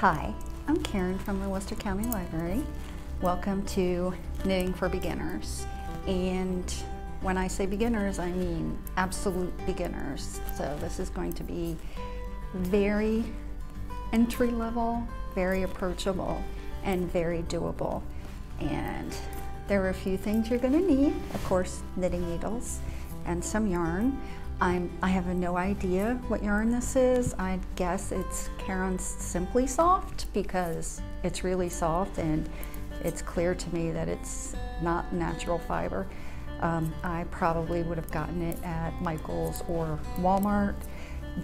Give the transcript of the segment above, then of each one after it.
Hi, I'm Karen from the Worcester County Library. Welcome to Knitting for Beginners. And when I say beginners, I mean absolute beginners. So this is going to be very entry level, very approachable, and very doable. And there are a few things you're going to need. Of course, knitting needles and some yarn. I have no idea what yarn this is. I guess it's Caron's Simply Soft because it's really soft and it's clear to me that it's not natural fiber. I probably would have gotten it at Michael's or Walmart.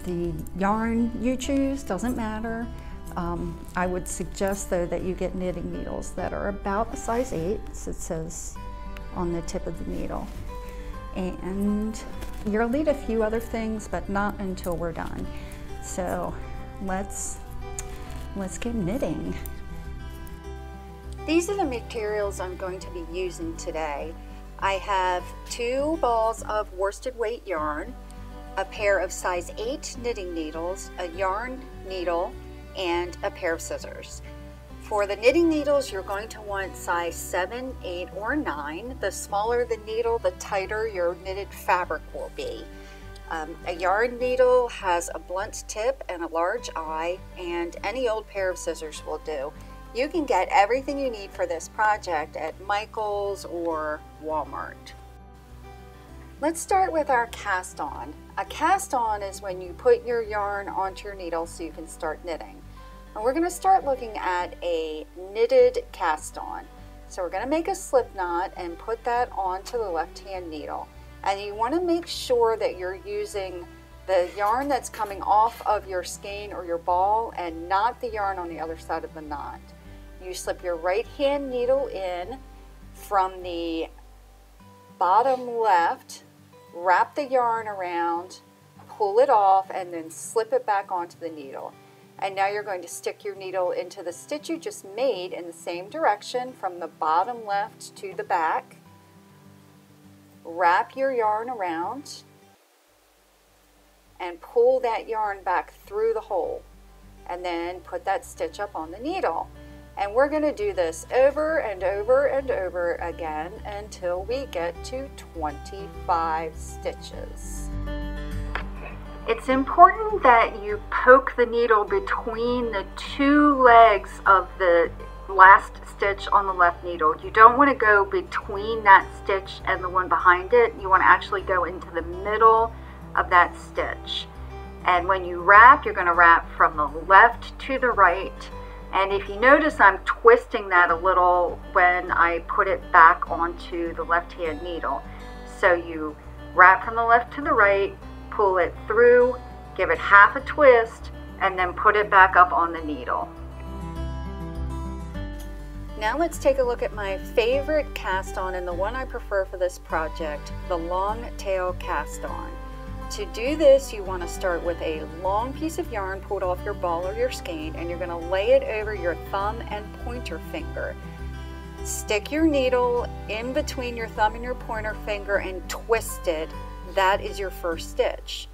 The yarn you choose doesn't matter. I would suggest though that you get knitting needles that are about a size 8, as it says on the tip of the needle. And you'll need a few other things, but not until we're done. So let's get knitting. These are the materials I'm going to be using today. I have 2 balls of worsted weight yarn, a pair of size 8 knitting needles, a yarn needle, and a pair of scissors. For the knitting needles, you're going to want size 7, 8, or 9. The smaller the needle, the tighter your knitted fabric will be. A yarn needle has a blunt tip and a large eye, and any old pair of scissors will do. You can get everything you need for this project at Michael's or Walmart. Let's start with our cast on. A cast on is when you put your yarn onto your needle so you can start knitting. And we're going to start looking at a knitted cast on. So we're going to make a slip knot and put that onto the left hand needle. And you want to make sure that you're using the yarn that's coming off of your skein or your ball and not the yarn on the other side of the knot. You slip your right hand needle in from the bottom left, wrap the yarn around, pull it off, and then slip it back onto the needle. And now you're going to stick your needle into the stitch you just made in the same direction from the bottom left to the back. Wrap your yarn around and pull that yarn back through the hole. And then put that stitch up on the needle. And we're going to do this over and over and over again until we get to 25 stitches. It's important that you poke the needle between the 2 legs of the last stitch on the left needle. You don't want to go between that stitch and the one behind it. You want to actually go into the middle of that stitch. And when you wrap, you're going to wrap from the left to the right. And if you notice, I'm twisting that a little when I put it back onto the left hand needle. So you wrap from the left to the right, pull it through, give it half a twist, and then put it back up on the needle. Now let's take a look at my favorite cast on and the one I prefer for this project, the long tail cast on. To do this, you want to start with a long piece of yarn pulled off your ball or your skein, and you're going to lay it over your thumb and pointer finger. Stick your needle in between your thumb and your pointer finger and twist it. That is your first stitch.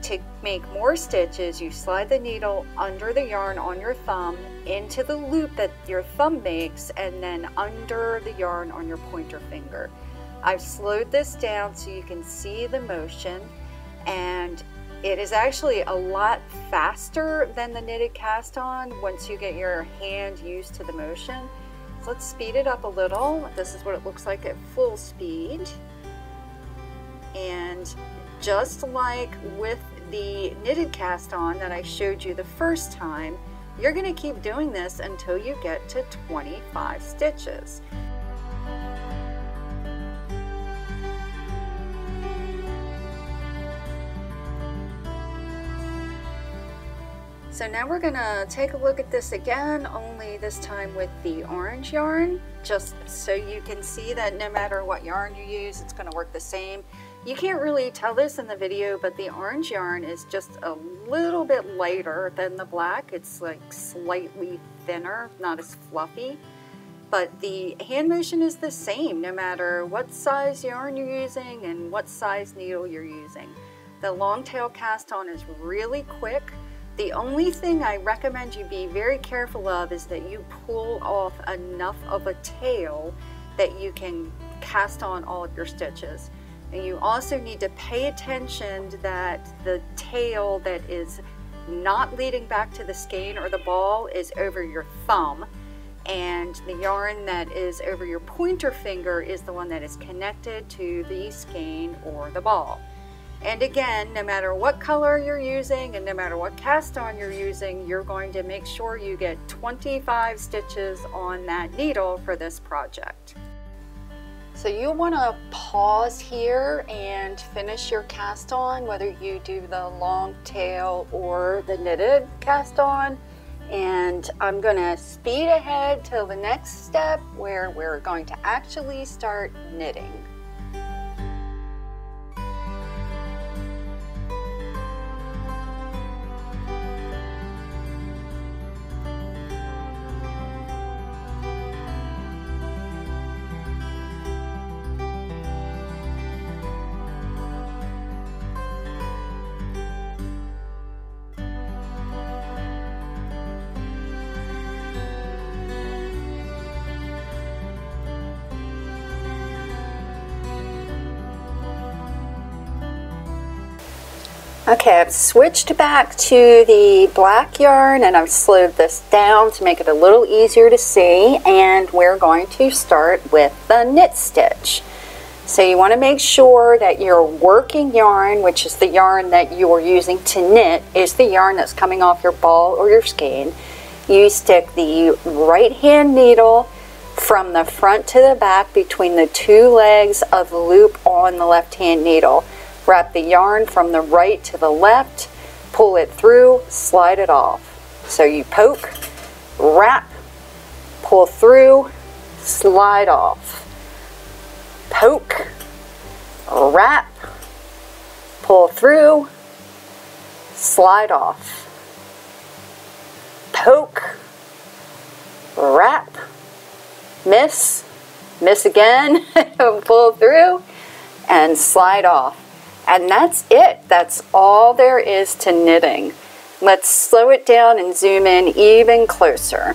To make more stitches, you slide the needle under the yarn on your thumb into the loop that your thumb makes and then under the yarn on your pointer finger. I've slowed this down so you can see the motion, and it is actually a lot faster than the knitted cast on once you get your hand used to the motion. So let's speed it up a little. This is what it looks like at full speed. And just like with the knitted cast on that I showed you the first time, you're going to keep doing this until you get to 25 stitches. So now we're going to take a look at this again, only this time with the orange yarn, just so you can see that no matter what yarn you use, it's going to work the same. You can't really tell this in the video, but the orange yarn is just a little bit lighter than the black. It's like slightly thinner, not as fluffy. But the hand motion is the same no matter what size yarn you're using and what size needle you're using. The long tail cast on is really quick. The only thing I recommend you be very careful of is that you pull off enough of a tail that you can cast on all of your stitches. And you also need to pay attention that the tail that is not leading back to the skein or the ball is over your thumb, and the yarn that is over your pointer finger is the one that is connected to the skein or the ball. And again, no matter what color you're using and no matter what cast on you're using, you're going to make sure you get 25 stitches on that needle for this project. So you'll want to pause here and finish your cast on, whether you do the long tail or the knitted cast on. And I'm going to speed ahead till the next step where we're going to actually start knitting. Okay, I've switched back to the black yarn and I've slowed this down to make it a little easier to see, and we're going to start with the knit stitch. So you want to make sure that your working yarn, which is the yarn that you're using to knit, is the yarn that's coming off your ball or your skein. You stick the right hand needle from the front to the back between the two legs of the loop on the left hand needle. Wrap the yarn from the right to the left, pull it through, slide it off. So you poke, wrap, pull through, slide off. Poke, wrap, pull through, slide off. Poke, wrap, miss again, pull through, and slide off. And that's it. That's all there is to knitting. Let's slow it down and zoom in even closer.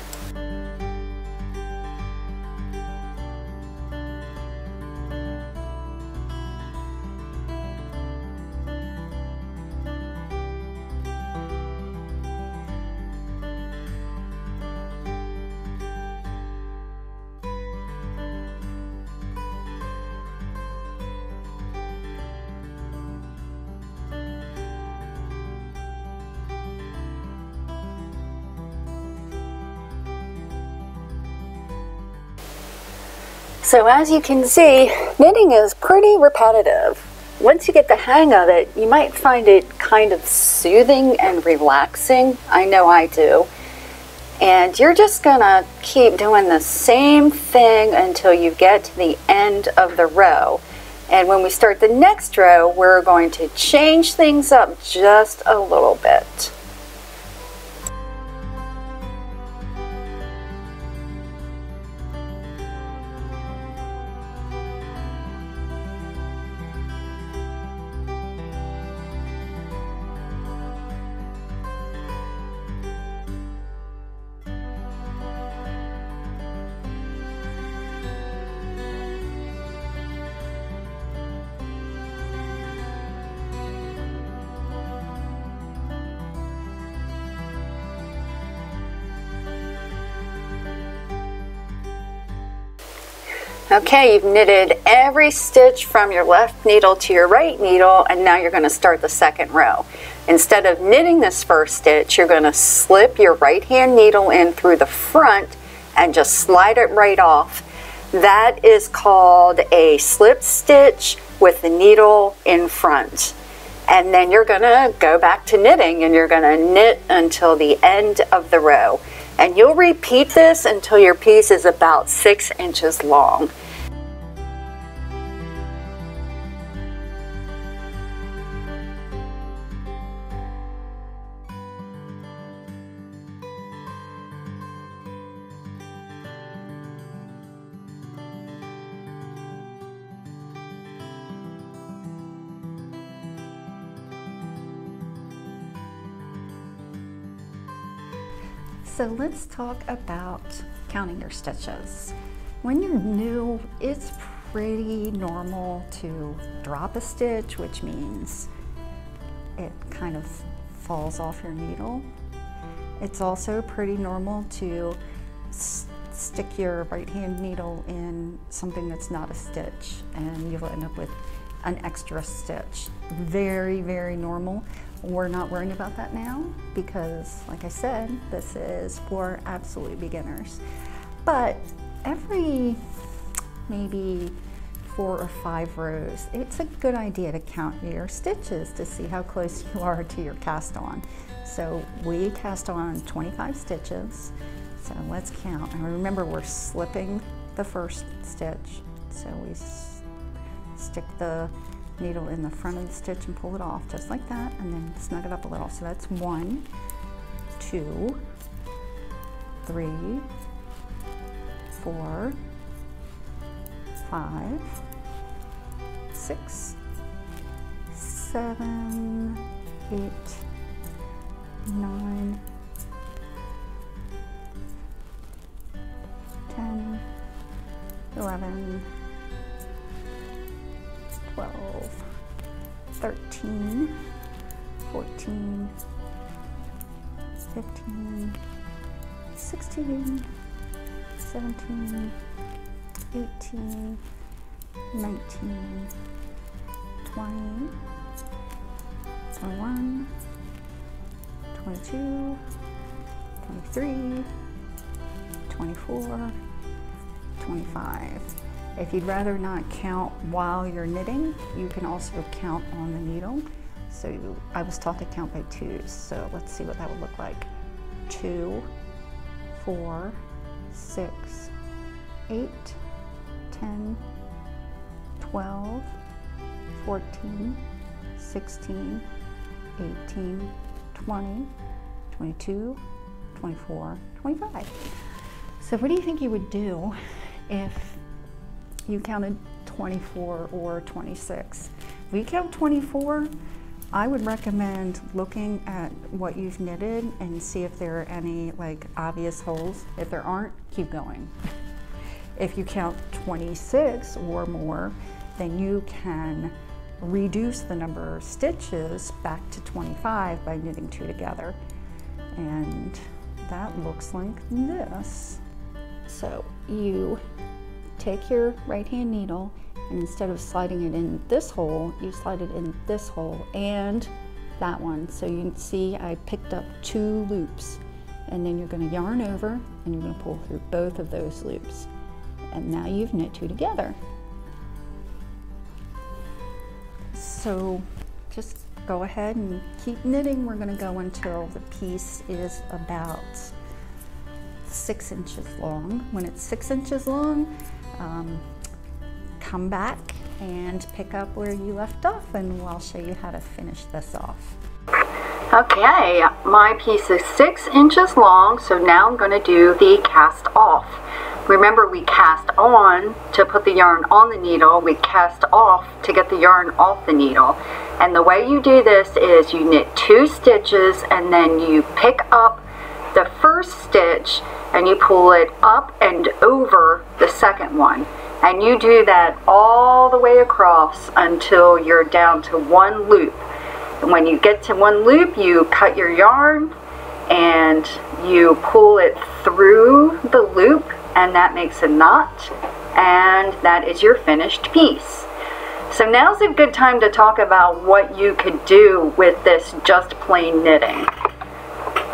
So as you can see, knitting is pretty repetitive. Once you get the hang of it, you might find it kind of soothing and relaxing. I know I do. And you're just gonna keep doing the same thing until you get to the end of the row. And when we start the next row, we're going to change things up just a little bit. Okay, you've knitted every stitch from your left needle to your right needle, and now you're going to start the second row. Instead of knitting this first stitch, you're going to slip your right hand needle in through the front and just slide it right off. That is called a slip stitch with the needle in front. And then you're going to go back to knitting, and you're going to knit until the end of the row. And you'll repeat this until your piece is about 6 inches long. So let's talk about counting your stitches. When you're new, it's pretty normal to drop a stitch, which means it kind of falls off your needle. It's also pretty normal to stick your right hand needle in something that's not a stitch and you'll end up with an extra stitch. Very, very normal. We're not worrying about that now because, like I said, this is for absolute beginners. But every maybe 4 or 5 rows, it's a good idea to count your stitches to see how close you are to your cast on. So we cast on 25 stitches. So let's count. And remember, we're slipping the first stitch. So we stick the needle in the front of the stitch and pull it off just like that, and then snug it up a little. So that's 1, 2, 3, 4, 5, 6, 7, 8, 9, 10, 11, 12, 13, 14, 15, 16, 17, 18, 19, 20, 21, 22, 23, 24, 25. If you'd rather not count while you're knitting, you can also count on the needle. So I was taught to count by 2s, so let's see what that would look like. 2, 4, 6, 8, 10, 12, 14, 16, 18, 20, 22, 24, 25. So what do you think you would do if you counted 24 or 26? If you count 24, I would recommend looking at what you've knitted and see if there are any like obvious holes. If there aren't, keep going. If you count 26 or more, then you can reduce the number of stitches back to 25 by knitting 2 together. And that looks like this. So you take your right hand needle and instead of sliding it in this hole, you slide it in this hole and that one. So you can see I picked up 2 loops, and then you're going to yarn over and you're going to pull through both of those loops. And now you've knit 2 together. So just go ahead and keep knitting. We're going to go until the piece is about 6 inches long. When it's 6 inches long, come back and pick up where you left off, and I'll show you how to finish this off. Okay, my piece is 6 inches long, so now I'm going to do the cast off. Remember, we cast on to put the yarn on the needle, we cast off to get the yarn off the needle. And the way you do this is you knit 2 stitches and then you pick up the first stitch and you pull it up and over the second one. And you do that all the way across until you're down to 1 loop. And when you get to 1 loop, you cut your yarn and you pull it through the loop, and that makes a knot, and that is your finished piece. So now's a good time to talk about what you could do with this just plain knitting.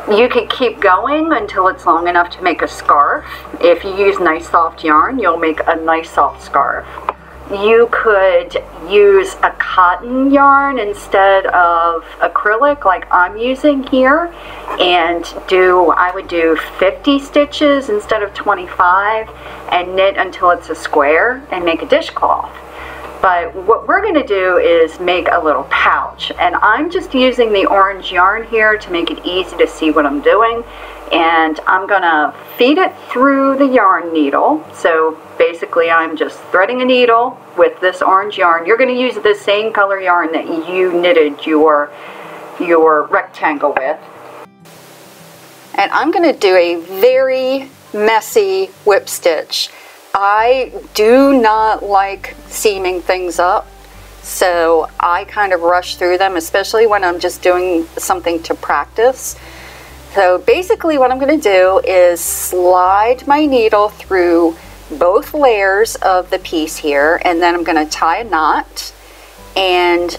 You could keep going until it's long enough to make a scarf. If you use nice soft yarn, you'll make a nice soft scarf. You could use a cotton yarn instead of acrylic like I'm using here, and I would do 50 stitches instead of 25 and knit until it's a square and make a dishcloth. But what we're going to do is make a little pouch, and I'm just using the orange yarn here to make it easy to see what I'm doing. And I'm going to feed it through the yarn needle. So basically I'm just threading a needle with this orange yarn. You're going to use the same color yarn that you knitted your rectangle with. And I'm going to do a very messy whip stitch. I do not like seaming things up, so I kind of rush through them, especially when I'm just doing something to practice. So basically what I'm going to do is slide my needle through both layers of the piece here, and then I'm going to tie a knot, and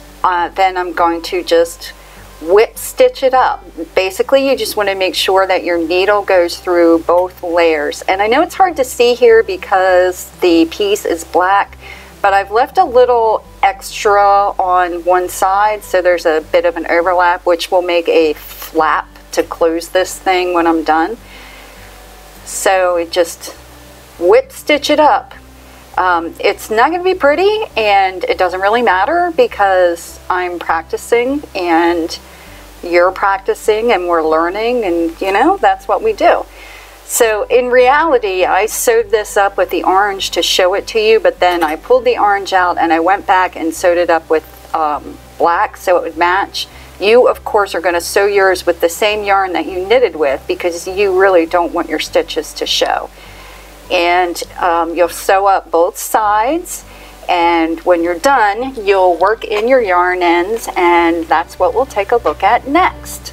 then I'm going to just whip stitch it up. Basically, you just want to make sure that your needle goes through both layers. And I know it's hard to see here because the piece is black, but I've left a little extra on one side, so there's a bit of an overlap, which will make a flap to close this thing when I'm done. So it just whip stitch it up. It's not going to be pretty, and it doesn't really matter because I'm practicing and you're practicing and we're learning, and you know, that's what we do. So in reality, I sewed this up with the orange to show it to you, but then I pulled the orange out and I went back and sewed it up with black so it would match. You, of course, are going to sew yours with the same yarn that you knitted with because you really don't want your stitches to show. And you'll sew up both sides, and when you're done, you'll work in your yarn ends, and that's what we'll take a look at next.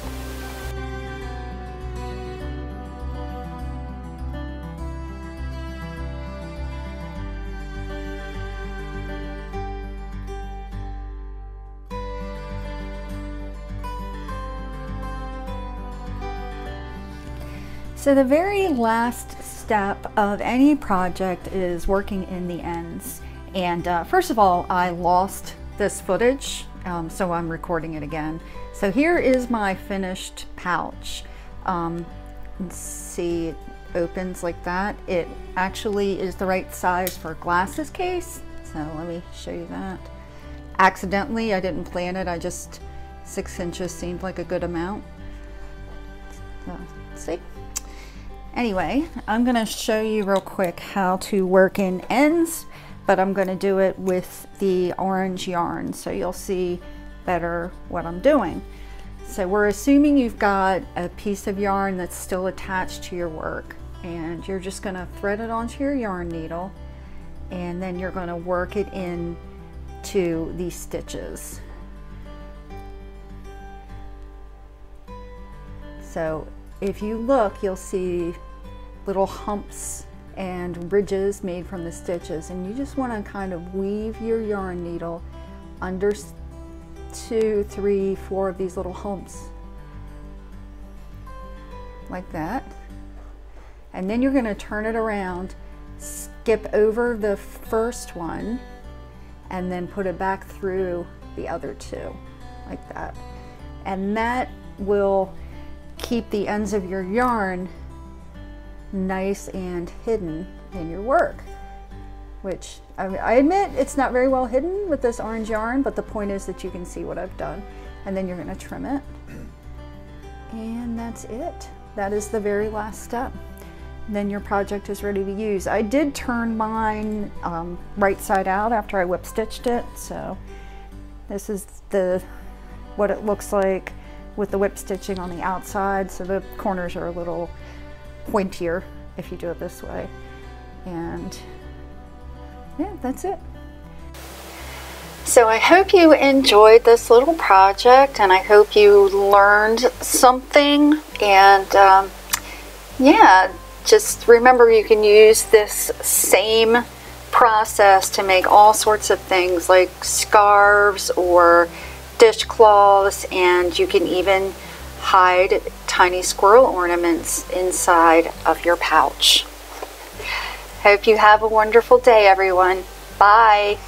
So the very last step of any project is working in the ends. And first of all, I lost this footage, so I'm recording it again. So here is my finished pouch. Let's see, it opens like that. It actually is the right size for a glasses case. So let me show you that. Accidentally, I didn't plan it. I just, 6 inches seemed like a good amount. So, let's see. Anyway, I'm going to show you real quick how to work in ends, but I'm going to do it with the orange yarn so you'll see better what I'm doing. So we're assuming you've got a piece of yarn that's still attached to your work, and you're just going to thread it onto your yarn needle, and then you're going to work it in to these stitches. So if you look, you'll see little humps and ridges made from the stitches, and you just want to kind of weave your yarn needle under 2, 3, 4 of these little humps like that, and then you're going to turn it around, skip over the first one, and then put it back through the other two like that, and that will keep the ends of your yarn nice and hidden in your work, which I admit it's not very well hidden with this orange yarn, but the point is that you can see what I've done. And then you're going to trim it, and that's it. That is the very last step. Then your project is ready to use. I did turn mine right side out after I whip stitched it, so this is what it looks like with the whip stitching on the outside, so the corners are a little pointier if you do it this way. And yeah, that's it. So I hope you enjoyed this little project, and I hope you learned something, and yeah, just remember you can use this same process to make all sorts of things like scarves or dishcloths, and you can even hide tiny squirrel ornaments inside of your pouch. Hope you have a wonderful day, everyone. Bye.